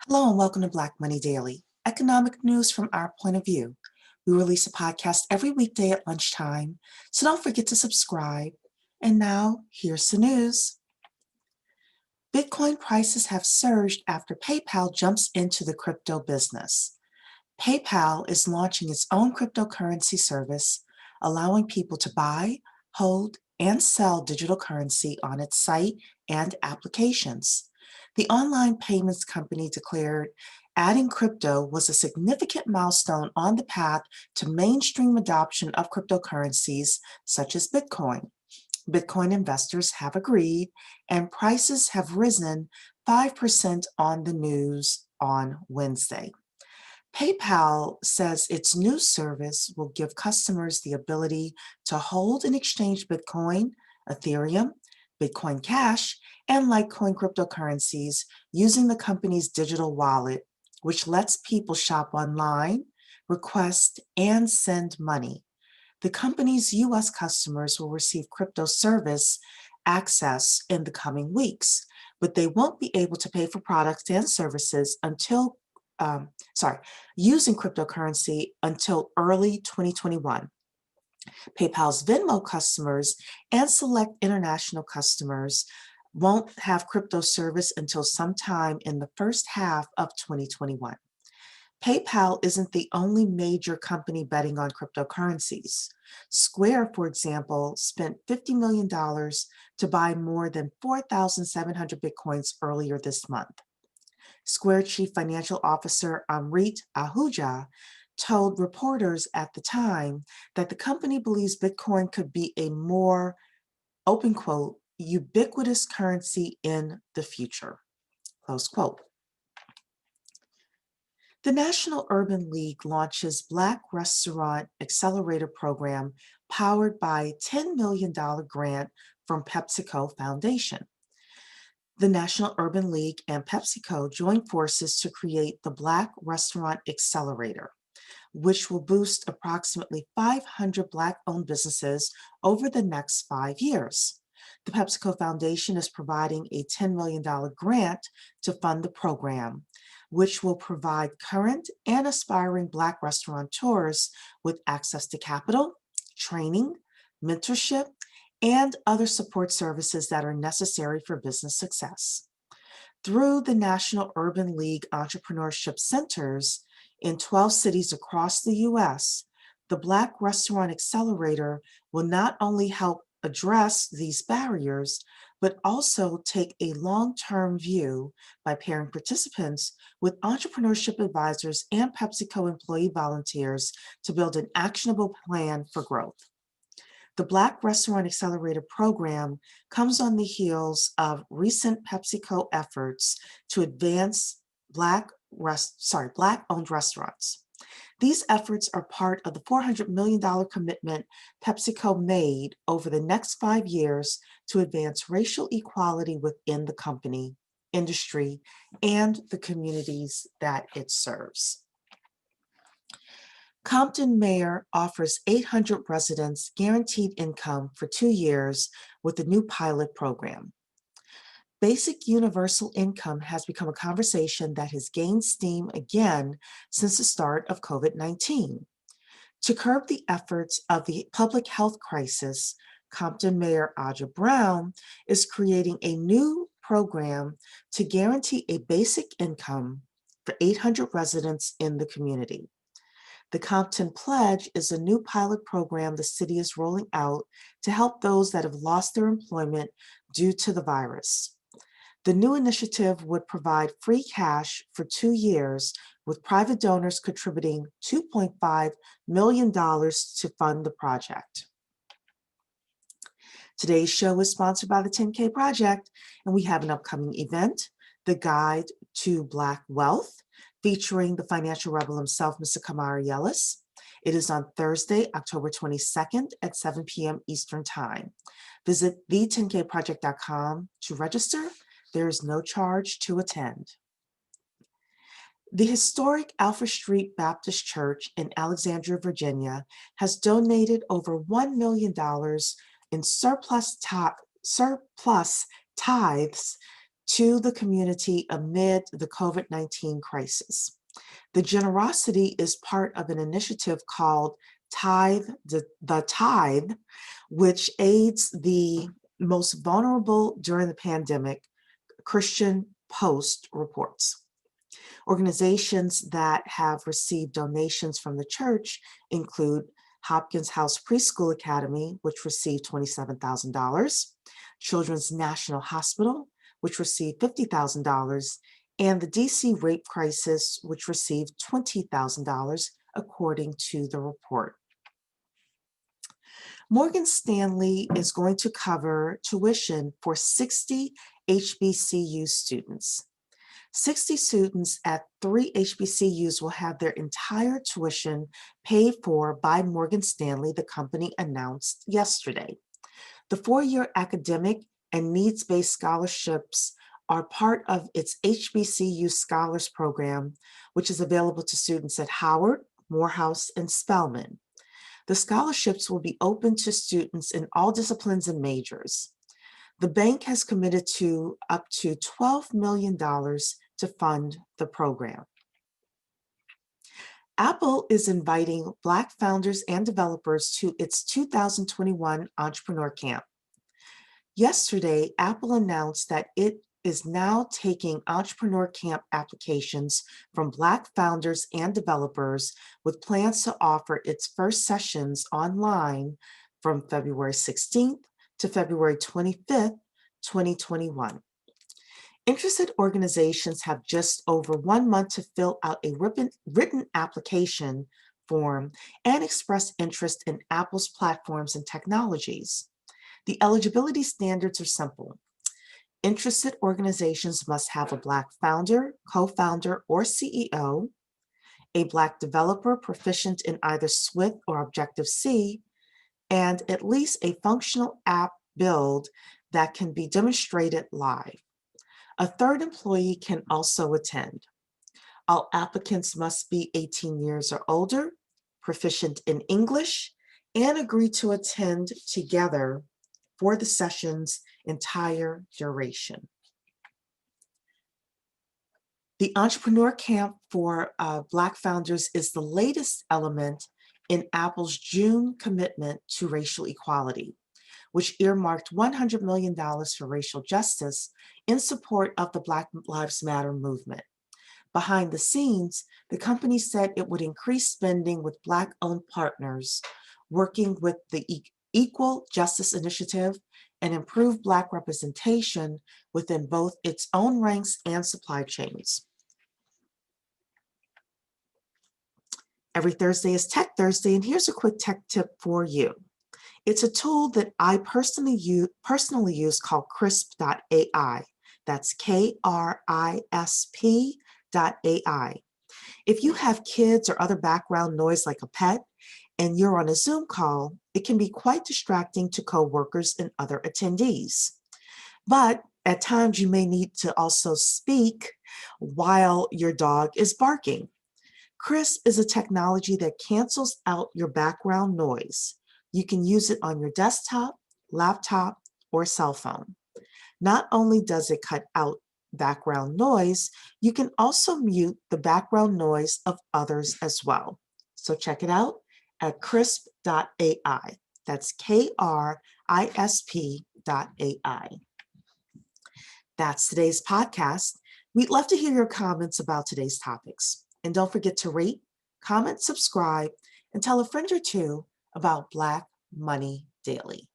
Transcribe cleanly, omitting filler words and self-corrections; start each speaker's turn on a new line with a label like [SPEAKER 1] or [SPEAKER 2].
[SPEAKER 1] Hello and welcome to Black Money Daily, economic news from our point of view. We release a podcast every weekday at lunchtime, so don't forget to subscribe. And now, here's the news. Bitcoin prices have surged after PayPal jumps into the crypto business. PayPal is launching its own cryptocurrency service, allowing people to buy, hold, and sell digital currency on its site and applications. The online payments company declared adding crypto was a significant milestone on the path to mainstream adoption of cryptocurrencies such as Bitcoin. Bitcoin investors have agreed, and prices have risen 5% on the news on Wednesday. PayPal says its new service will give customers the ability to hold and exchange Bitcoin, Ethereum, Bitcoin Cash, and Litecoin cryptocurrencies using the company's digital wallet, which lets people shop online, request, and send money. The company's U.S. customers will receive crypto service access in the coming weeks, but they won't be able to pay for products and services using cryptocurrency until early 2021. PayPal's Venmo customers and select international customers won't have crypto service until sometime in the first half of 2021. PayPal isn't the only major company betting on cryptocurrencies. Square, for example, spent $50 million to buy more than 4,700 Bitcoins earlier this month. Square Chief Financial Officer Amrit Ahuja told reporters at the time that the company believes Bitcoin could be a more, open quote, ubiquitous currency in the future, close quote. The National Urban League launches Black Restaurant Accelerator program powered by $10 million grant from PepsiCo Foundation. The National Urban League and PepsiCo joined forces to create the Black Restaurant Accelerator, which will boost approximately 500 Black-owned businesses over the next 5 years. The PepsiCo Foundation is providing a $10 million grant to fund the program, which will provide current and aspiring Black restaurateurs with access to capital, training, mentorship, and other support services that are necessary for business success. Through the National Urban League Entrepreneurship Centers in 12 cities across the U.S., the Black Restaurant Accelerator will not only help address these barriers, but also take a long-term view by pairing participants with entrepreneurship advisors and PepsiCo employee volunteers to build an actionable plan for growth. The Black Restaurant Accelerator program comes on the heels of recent PepsiCo efforts to advance Black-owned restaurants. These efforts are part of the $400 million commitment PepsiCo made over the next 5 years to advance racial equality within the company, industry, and the communities that it serves. Compton Mayor offers 800 residents guaranteed income for 2 years with a new pilot program. Basic universal income has become a conversation that has gained steam again since the start of COVID-19. To curb the efforts of the public health crisis, Compton Mayor Aja Brown is creating a new program to guarantee a basic income for 800 residents in the community. The Compton Pledge is a new pilot program the city is rolling out to help those that have lost their employment due to the virus. The new initiative would provide free cash for 2 years, with private donors contributing $2.5 million to fund the project. Today's show is sponsored by the 10K Project, and we have an upcoming event, The Guide to Black Wealth, featuring the financial rebel himself, Mr. Kamari Ellis. It is on Thursday, October 22nd at 7 p.m. Eastern Time. Visit the10kproject.com to register. There is no charge to attend. The historic Alfred Street Baptist Church in Alexandria, Virginia, has donated over $1 million in surplus tithes to the community amid the COVID-19 crisis. The generosity is part of an initiative called the Tithe, which aids the most vulnerable during the pandemic, Christian Post reports. Organizations that have received donations from the church include Hopkins House Preschool Academy, which received $27,000, Children's National Hospital, which received $50,000, and the DC Rape Crisis, which received $20,000, according to the report. Morgan Stanley is going to cover tuition for 60 HBCU students. 60 students at 3 HBCUs will have their entire tuition paid for by Morgan Stanley, the company announced yesterday. The 4-year academic and needs-based scholarships are part of its HBCU Scholars Program, which is available to students at Howard, Morehouse, and Spelman. The scholarships will be open to students in all disciplines and majors. The bank has committed to up to $12 million to fund the program. Apple is inviting Black founders and developers to its 2021 Entrepreneur Camp. Yesterday, Apple announced that it is now taking Entrepreneur Camp applications from Black founders and developers, with plans to offer its first sessions online from February 16th to February 25th, 2021. Interested organizations have just over 1 month to fill out a written application form and express interest in Apple's platforms and technologies. The eligibility standards are simple. Interested organizations must have a Black founder, co-founder, or CEO, a Black developer proficient in either Swift or Objective-C, and at least a functional app build that can be demonstrated live. A third employee can also attend. All applicants must be 18 years or older, proficient in English, and agree to attend together for the session's entire duration. The Entrepreneur Camp for Black founders is the latest element in Apple's June commitment to racial equality, which earmarked $100 million for racial justice in support of the Black Lives Matter movement. Behind the scenes, the company said it would increase spending with Black-owned partners, working with the Equal Justice Initiative, and improve Black representation within both its own ranks and supply chains. Every Thursday is Tech Thursday, and here's a quick tech tip for you. It's a tool that I personally use called Crisp.ai. That's KRISP.ai. If you have kids or other background noise like a pet, and you're on a Zoom call, it can be quite distracting to coworkers and other attendees. But at times you may need to also speak while your dog is barking. Crisp is a technology that cancels out your background noise. You can use it on your desktop, laptop, or cell phone. Not only does it cut out background noise, you can also mute the background noise of others as well. So check it out at Crisp.ai. That's KRISP.ai. That's today's podcast. We'd love to hear your comments about today's topics. And don't forget to rate, comment, subscribe, and tell a friend or two about Black Money Daily.